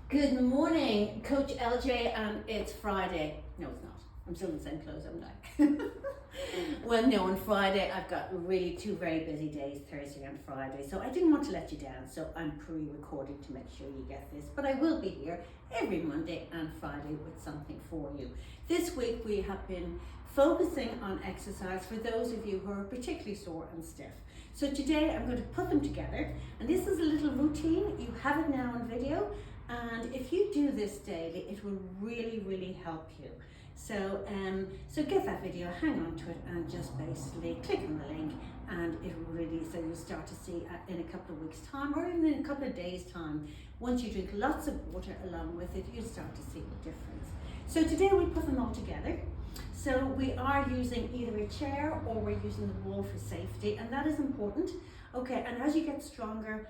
Good morning, Coach LJ, and it's Friday. No, it's not. I'm still in the same clothes, haven't I? Well, no, on Friday I've got really two very busy days, Thursday and Friday, so I didn't want to let you down, so I'm pre-recording to make sure you get this. But I will be here every Monday and Friday with something for you. This week we have been focusing on exercise for those of you who are particularly sore and stiff. So today I'm going to put them together, and this is a little routine. You have it now on video. And if you do this daily, it will really help you. So get that video, hang on to it, and just basically click on the link, and it will really, so you'll start to see in a couple of weeks' time, or even in a couple of days' time, once you drink lots of water along with it, you'll start to see the difference. So today we put them all together. So we are using either a chair or we're using the wall for safety, and that is important. Okay, and as you get stronger,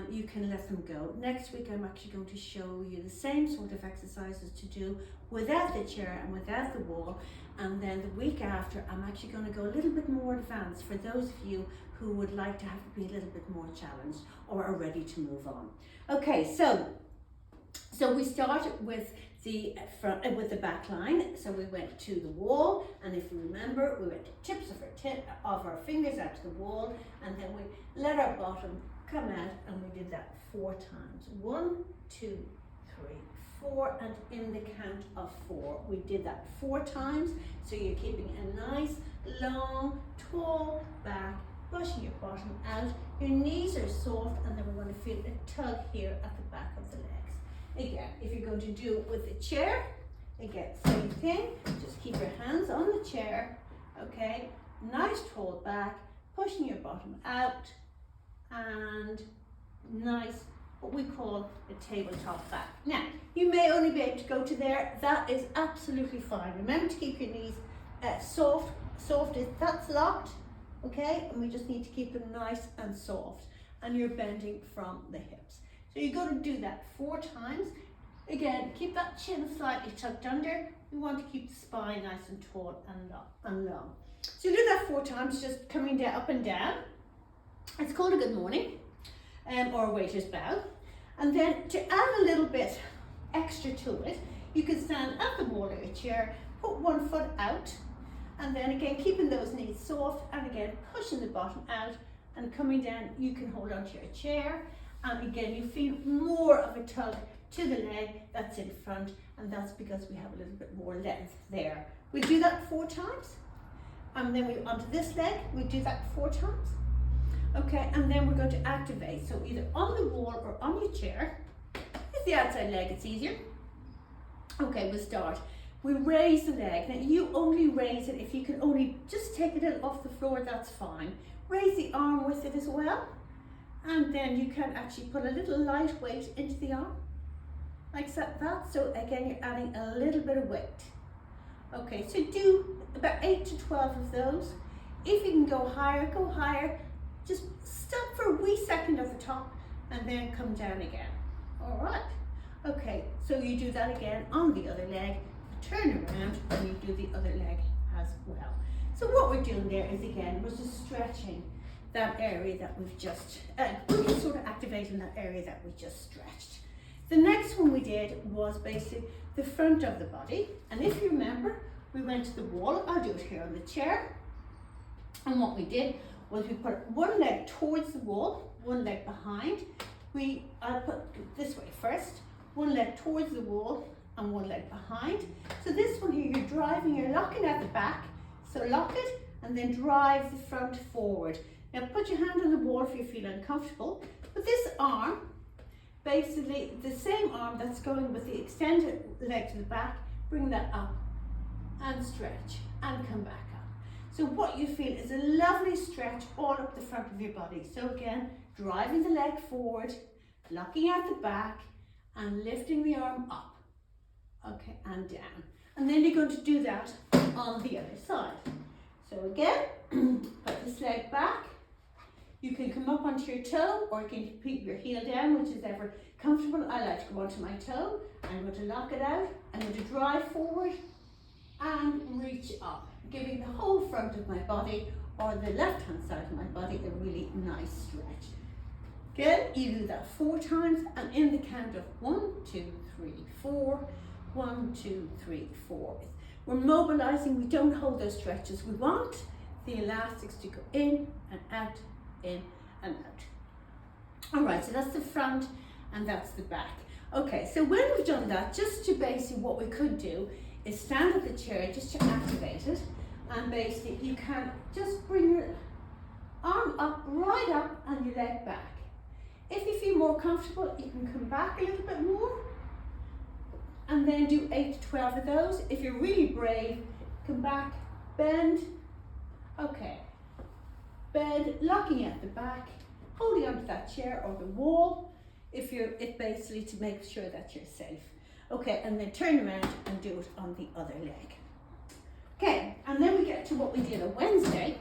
you can let them go. Next week I'm actually going to show you the same sort of exercises to do without the chair and without the wall, and then the week after I'm actually going to go a little bit more advanced for those of you who would like to have to be a little bit more challenged or are ready to move on. Okay, so we started with the front with the back line. So we went to the wall, and if you remember, we went to tips of our fingers out to the wall, and then we let our bottom come out, and we did that 4 times. 1, 2, 3, 4, and in the count of 4. We did that 4 times, so you're keeping a nice, long, tall back, pushing your bottom out. Your knees are soft, and then we're going to feel a tug here at the back of the legs. Again, if you're going to do it with the chair, again, same thing. Just keep your hands on the chair, okay? Nice tall back, pushing your bottom out, and nice, what we call a tabletop back. Now, you may only be able to go to there. That is absolutely fine. Remember to keep your knees soft. Soft is, that's locked, okay? And we just need to keep them nice and soft. And you're bending from the hips. So you're going to do that 4 times. Again, keep that chin slightly tucked under. We want to keep the spine nice and tall and long. So you do that 4 times, just coming down, up and down. It's called a good morning, or a waiter's bow. And then to add a little bit extra to it, you can stand at the wall of your chair, put 1 foot out, and then again keeping those knees soft, and again pushing the bottom out and coming down. You can hold onto your chair, and again you feel more of a tug to the leg that's in front, and that's because we have a little bit more length there. We do that 4 times, and then we onto this leg, we do that 4 times. Okay, and then we're going to activate. So either on the wall or on your chair. If the outside leg, it's easier. Okay, we'll start. We raise the leg. Now you only raise it if you can only just take it a little off the floor, that's fine. Raise the arm with it as well. And then you can actually put a little light weight into the arm. Like that. So again, you're adding a little bit of weight. Okay, so do about 8 to 12 of those. If you can go higher, go higher. Just stop for a wee second at the top and then come down again. All right. Okay, so you do that again on the other leg, turn around, and you do the other leg as well. So what we're doing there is, again, we're just stretching that area that we've just, we're just sort of activating that area that we just stretched. The next one we did was basically the front of the body. And if you remember, we went to the wall. I'll do it here on the chair. And what we did was we put 1 leg towards the wall, 1 leg behind. I put this way first, 1 leg towards the wall and 1 leg behind. So this one here, you're driving, you're locking at the back. So lock it and then drive the front forward. Now put your hand on the wall if you feel uncomfortable. But this arm, basically the same arm that's going with the extended leg to the back, bring that up and stretch and come back up. So what you feel is a lovely stretch all up the front of your body. So again, driving the leg forward, locking out the back, and lifting the arm up, okay, and down. And then you're going to do that on the other side. So again, put this leg back. You can come up onto your toe, or you can keep your heel down, which is ever comfortable. I like to go onto my toe. I'm going to lock it out. I'm going to drive forward and reach up, giving the whole front of my body, or the left hand side of my body, a really nice stretch. Again, you do that 4 times, and in the count of 1, 2, 3, 4, 1, 2, 3, 4. We're mobilizing, we don't hold those stretches. We want the elastics to go in and out, in and out. All right, so that's the front and that's the back. Okay, so when we've done that, just to basically what we could do is stand at the chair just to activate it, and basically you can just bring your arm up, right up, and your leg back. If you feel more comfortable, you can come back a little bit more and then do 8 to 12 of those. If you're really brave, come back, bend, okay, bend, locking at the back, holding onto that chair or the wall, if basically to make sure that you're safe. Okay, and then turn around and do it on the other leg. Okay, and then we get to what we did on Wednesday,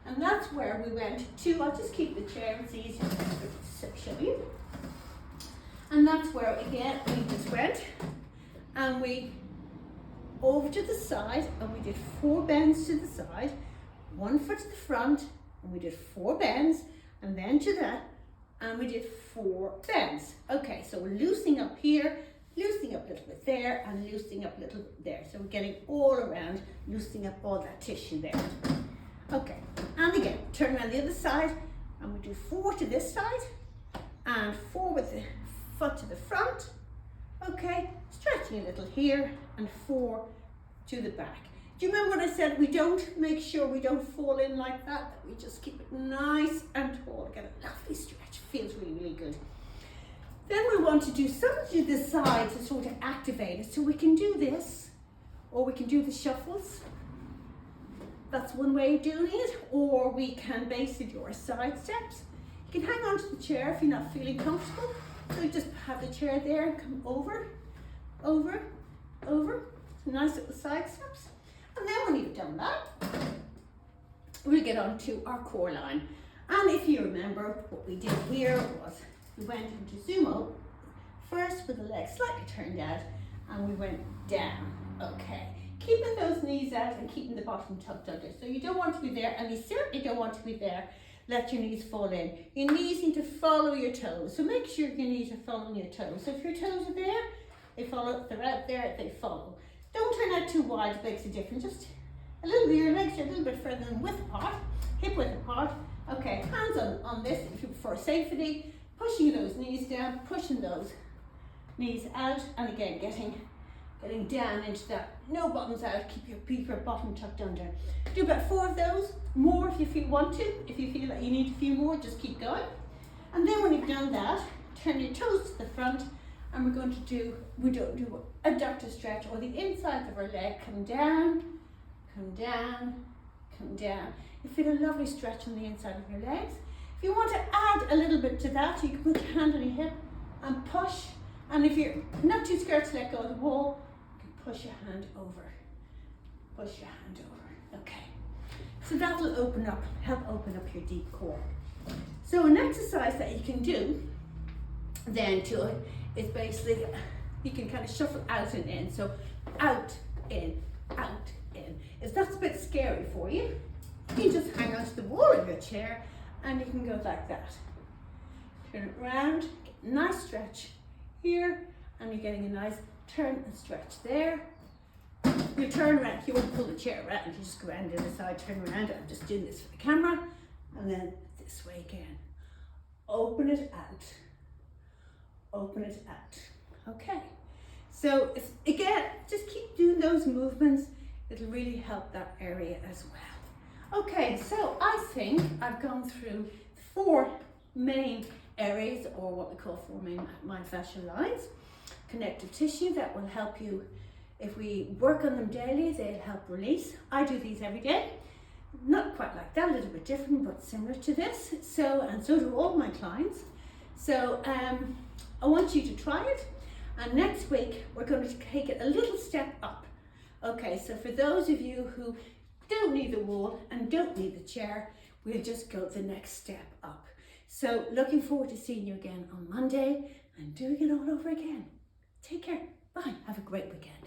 and that's where we went to, I'll just keep the chair, it's easier to show you. And that's where, again, we just went and we over to the side, and we did 4 bends to the side, 1 foot to the front, and we did 4 bends, and then to that, and we did 4 bends. Okay, so we're loosening up here, loosening up a little bit there, and loosening up a little bit there. So we're getting all around, loosening up all that tissue there. Okay, and again, turn around the other side, and we do 4 to this side, and 4 with the foot to the front. Okay, stretching a little here, and 4 to the back. Do you remember what I said? We don't make sure we don't fall in like that, we just keep it nice and tall. Get a lovely stretch, feels really, really good. Then we want to do something to the side to sort of activate it. So we can do this, or we can do the shuffles. That's one way of doing it. Or we can basically do our side steps. You can hang on to the chair if you're not feeling comfortable. So just have the chair there and come over, over, over. Nice little side steps. And then when you've done that, we get on to our core line. And if you remember, what we did here was we went into sumo first with the legs slightly turned out, and we went down. Okay, keeping those knees out and keeping the bottom tucked under. So you don't want to be there, and you certainly don't want to be there. Let your knees fall in. Your knees need to follow your toes. So make sure your knees are following your toes. So if your toes are there, they follow. If they're out there, they follow. Don't turn out too wide, it makes a difference. Just a little bit, your legs are a little bit further than width apart, hip width apart. Okay, hands on this if you prefer safety. Pushing those knees down, pushing those knees out, and again getting down into that. No bottoms out, keep your bottom tucked under. Do about 4 of those, more if you want to. If you feel that you need a few more, just keep going. And then when you've done that, turn your toes to the front, and we're going to do, we don't do adductor stretch, or the insides of our leg come down, come down, come down. You feel a lovely stretch on the inside of your legs. If you want to add a little bit to that, you can put your hand on your hip and push. And if you're not too scared to let go of the wall, you can push your hand over. Push your hand over. Okay. So that'll help open up your deep core. So an exercise that you can do then to it is basically, you can kind of shuffle out and in. So out, in, out, in. If that's a bit scary for you, you can just hang onto the wall of your chair, and you can go like that. Turn it round, get a nice stretch here, and you're getting a nice turn and stretch there. You turn around, you won't pull the chair around, you just go around the other side, turn around. I'm just doing this for the camera, and then this way again. Open it out, open it out. Okay, so again, just keep doing those movements. It'll really help that area as well. Okay, so I think I've gone through 4 main areas, or what we call 4 main myofascial lines. Connective tissue that will help you, if we work on them daily, they'll help release. I do these every day. Not quite like that, a little bit different, but similar to this. And so do all my clients. So I want you to try it. And next week, we're going to take it a little step up. Okay, so for those of you who don't need the wall and don't need the chair, we'll just go the next step up. So looking forward to seeing you again on Monday and doing it all over again. Take care. Bye. Have a great weekend.